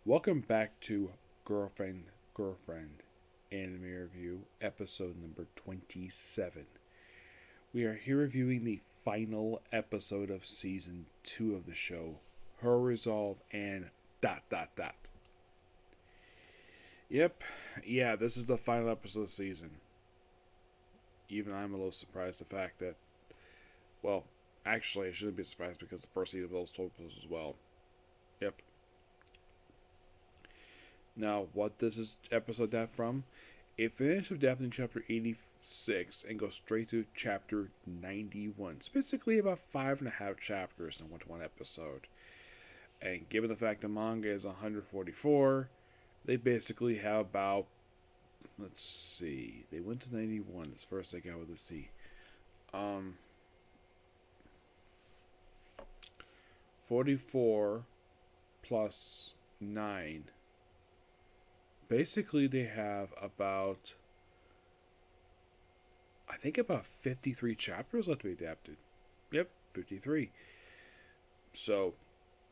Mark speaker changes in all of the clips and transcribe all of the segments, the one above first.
Speaker 1: Welcome back to Girlfriend Anime Review, episode number 27. We are here reviewing the final episode of season 2 of the show, Her Resolve and dot dot dot. Yep, yeah, this is the final episode of the season. Even I'm a little surprised the fact that, well, actually I shouldn't be surprised because the first season was told us as well. Yep. Now, what does this episode adapt from? It finished adapting chapter 86 and goes straight to chapter 91. It's basically about 5.5 chapters in one episode. And given the fact the manga is 144, they basically have about, let's see, they went to 91 as first I got with the C. 44 plus 9. Basically, they have about, I think about 53 chapters left to be adapted. Yep, 53. So,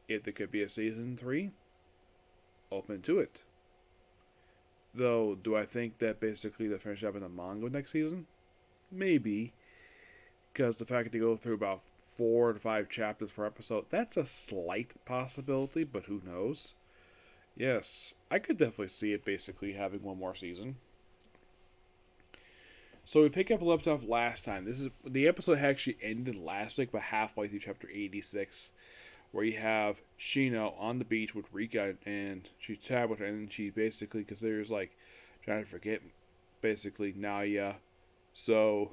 Speaker 1: if there could be a season 3, open to it. Though, do I think that basically they finish up in the manga next season? Maybe. Because the fact that they go through about 4 to 5 chapters per episode, that's a slight possibility, but who knows? Yes, I could definitely see it basically having one more season. So we pick up left off last time. This is the episode actually ended last week, but halfway through chapter 86, where you have Shino on the beach with Rika, and she's tabbed with her, and she basically considers like trying to forget basically Naoya. So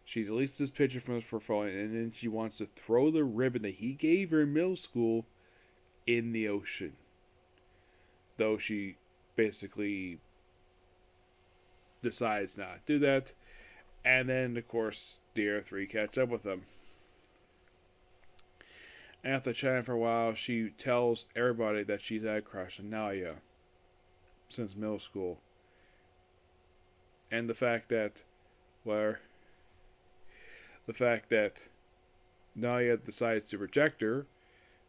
Speaker 1: she deletes this picture from her phone, and then she wants to throw the ribbon that he gave her in middle school in the ocean. Though she basically decides not to do that. And then, of course, the Air 3 catch up with them. After chatting for a while, she tells everybody that she's had a crush on Naoya since middle school. And the fact that Naoya decides to reject her,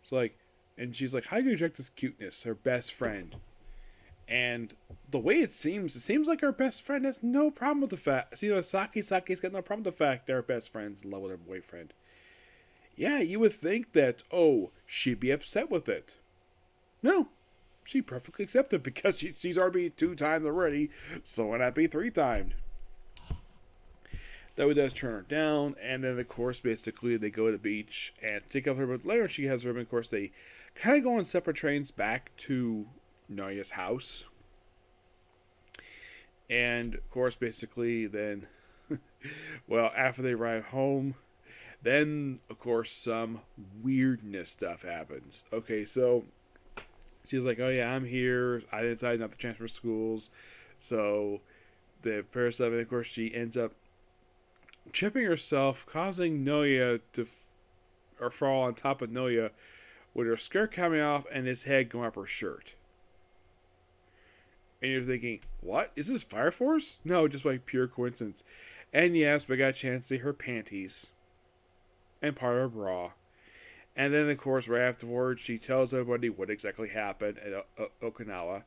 Speaker 1: it's like, and she's like, how do you reject this cuteness? Her best friend. And the way it seems like her best friend has no problem with the fact. See, Saki's got no problem with the fact that her best friend's in love with her boyfriend. Yeah, you would think that, she'd be upset with it. No, she perfectly accepted because she's already 2 times already, so why not be 3 times? Though he does turn her down, and then of course basically they go to the beach and take off her, but later she has her, and of course they kind of go on separate trains back to Naoya's house. And of course basically then, well, after they arrive home, then of course some weirdness stuff happens. Okay, so she's like, oh yeah, I'm here, I decided not to transfer schools, so the pair stuff, and of course she ends up tripping herself, causing Naoya to or fall on top of Naoya with her skirt coming off and his head going up her shirt. And you're thinking, what? Is this Fire Force? No, just like pure coincidence. And yes, we got a chance to see her panties and part of her bra. And then, of course, right afterwards, she tells everybody what exactly happened at Okinawa,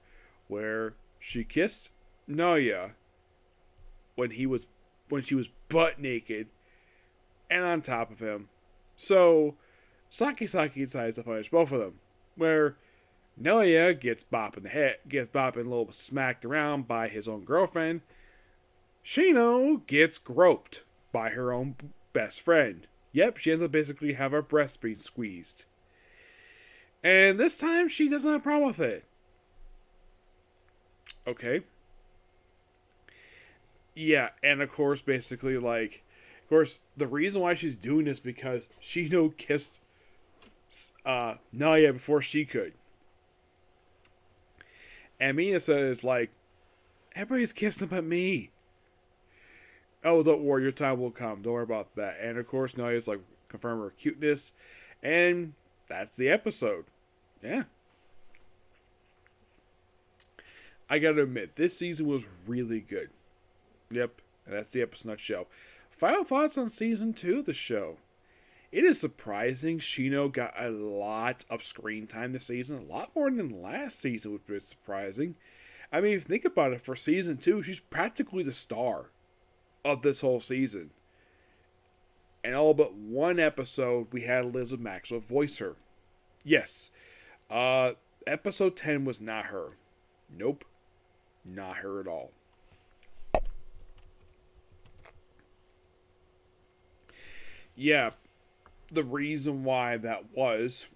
Speaker 1: where she kissed Naoya when she was butt naked and on top of him. So Saki decides to punish both of them, where Naoya gets bopped in the head, gets bopped and a little smacked around by his own girlfriend. Shino gets groped by her own best friend. Yep, she ends up basically have her breast being squeezed. And this time she doesn't have a problem with it. Okay. Yeah, and of course, basically, like, of course, the reason why she's doing this because Shino kissed Naoya before she could. And Mina says, like, everybody's kissing but me. Oh, don't worry, your time will come. Don't worry about that. And of course, Naoya's like, confirm her cuteness. And that's the episode. Yeah. I gotta admit, this season was really good. Yep, and that's the episode nutshell. Final thoughts on season 2 of the show. It is surprising Shino got a lot of screen time this season, a lot more than last season, which was surprising. I mean, if you think about it, for season 2, she's practically the star of this whole season. And all but one episode, we had Elizabeth Maxwell voice her. Yes, episode 10 was not her. Nope, not her at all. Yeah, the reason why that was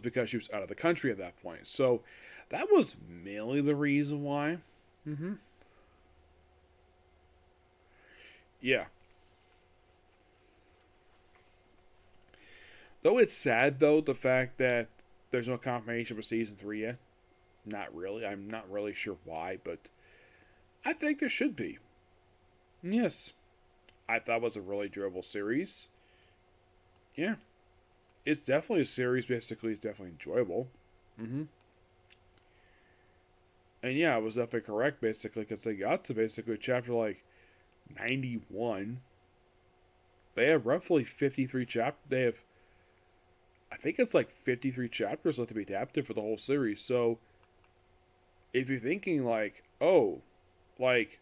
Speaker 1: because she was out of the country at that point. So that was mainly the reason why. Mm-hmm. Yeah. Though it's sad, though, the fact that there's no confirmation for season 3 yet. Not really. I'm not really sure why, but I think there should be. Yes. I thought it was a really enjoyable series. Yeah. It's definitely a series, basically, it's definitely enjoyable. Mm-hmm. And yeah, I was definitely correct, basically, because they got to basically chapter like 91. They have roughly 53 chapters. They have, I think it's like 53 chapters left to be adapted for the whole series. So if you're thinking like, oh, like,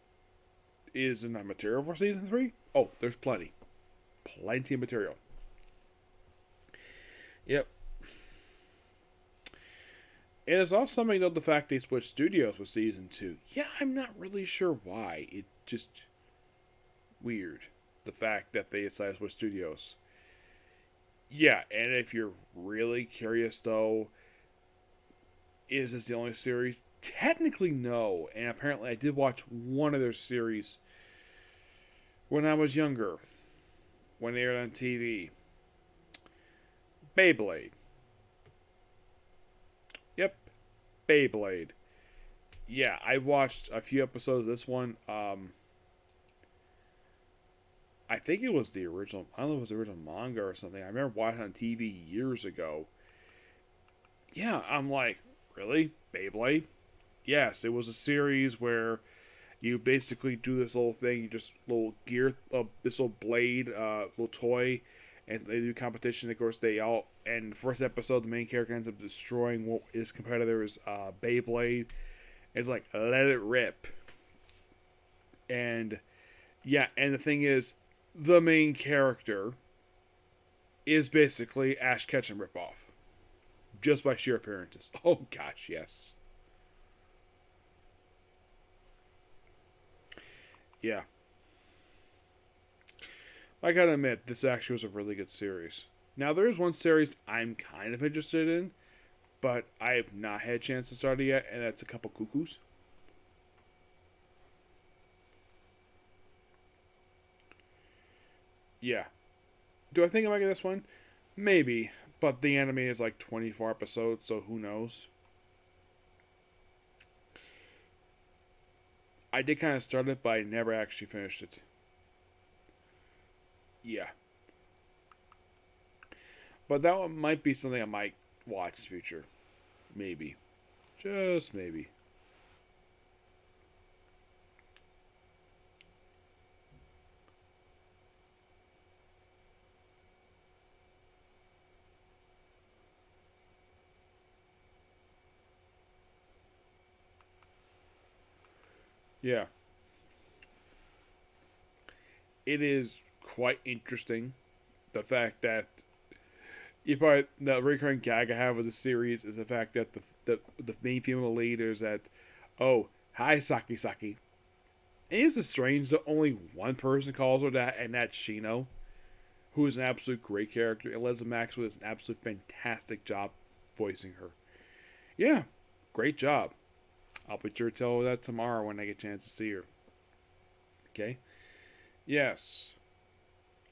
Speaker 1: isn't that material for season 3? Oh, there's plenty. Plenty of material. Yep. And it's also something about the fact they switched studios with season 2. Yeah, I'm not really sure why. It just weird. The fact that they decided to switch studios. Yeah, and if you're really curious though, is this the only series? Technically no. And apparently I did watch one of their series when I was younger. When they aired on TV. Beyblade. Yep, Beyblade. Yeah, I watched a few episodes of this one. I think it was the original. I don't know if it was the original manga or something. I remember watching it on TV years ago. Yeah, I'm like, really? Beyblade? Yes, it was a series where you basically do this little thing. You just little gear, this little blade, little toy, and they do competition. Of course, they all. And the first episode, the main character ends up destroying what his competitor's Beyblade. It's like, let it rip. And yeah, and the thing is, the main character is basically Ash Ketchum ripoff. Just by sheer appearances. Oh gosh, yes. Yeah. I gotta admit, this actually was a really good series. Now, there is one series I'm kind of interested in, but I have not had a chance to start it yet, and that's A Couple Cuckoos. Yeah. Do I think I might get this one? Maybe, but the anime is like 24 episodes, so who knows? I did kind of start it, but I never actually finished it. Yeah. But that one might be something I might watch in the future. Maybe. Just maybe. Yeah. It is quite interesting. The fact that you probably the recurring gag I have with the series is the fact that the main female lead is that, oh, hi Saki Saki. And it's strange that only one person calls her that, and that's Shino, who is an absolute great character. And Leslie Maxwell does an absolute fantastic job voicing her. Yeah, great job. I'll be sure to tell her that tomorrow when I get a chance to see her. Okay? Yes,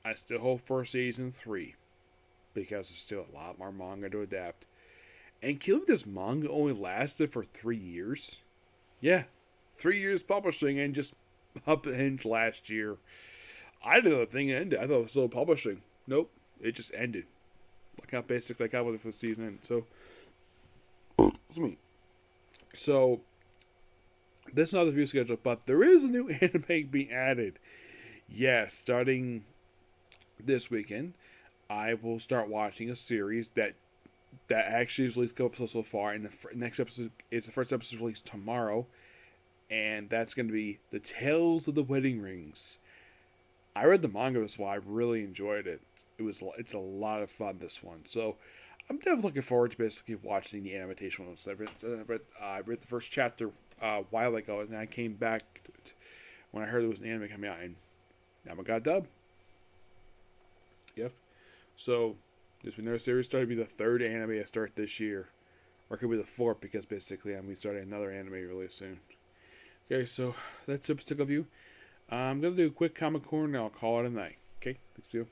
Speaker 1: I still hope for season 3 because there's still a lot more manga to adapt. And can you believe this manga only lasted for 3 years? Yeah, 3 years publishing and just up ends last year. I didn't know the thing ended. I thought it was still publishing. Nope, it just ended. Like how basically like how was it for the season end. So, excuse me. So this is not the view schedule, but there is a new anime being added. Yes, starting this weekend. I will start watching a series that actually is released a couple episodes so far, and the next episode is the first episode released tomorrow, and that's going to be The Tales of the Wedding Rings. I read the manga this one. I really enjoyed it. It's a lot of fun, this one. So I'm definitely looking forward to basically watching the animation ones. I read the first chapter a while ago, and then I came back to it when I heard there was an anime coming out, and now I got dubbed. Yep. So this another series started to be the third anime I start this year, or it could be the fourth because basically I'm gonna be starting another anime really soon. Okay, so that's a particular view. I'm gonna do a quick comic corner, and I'll call it a night. Okay, thanks you.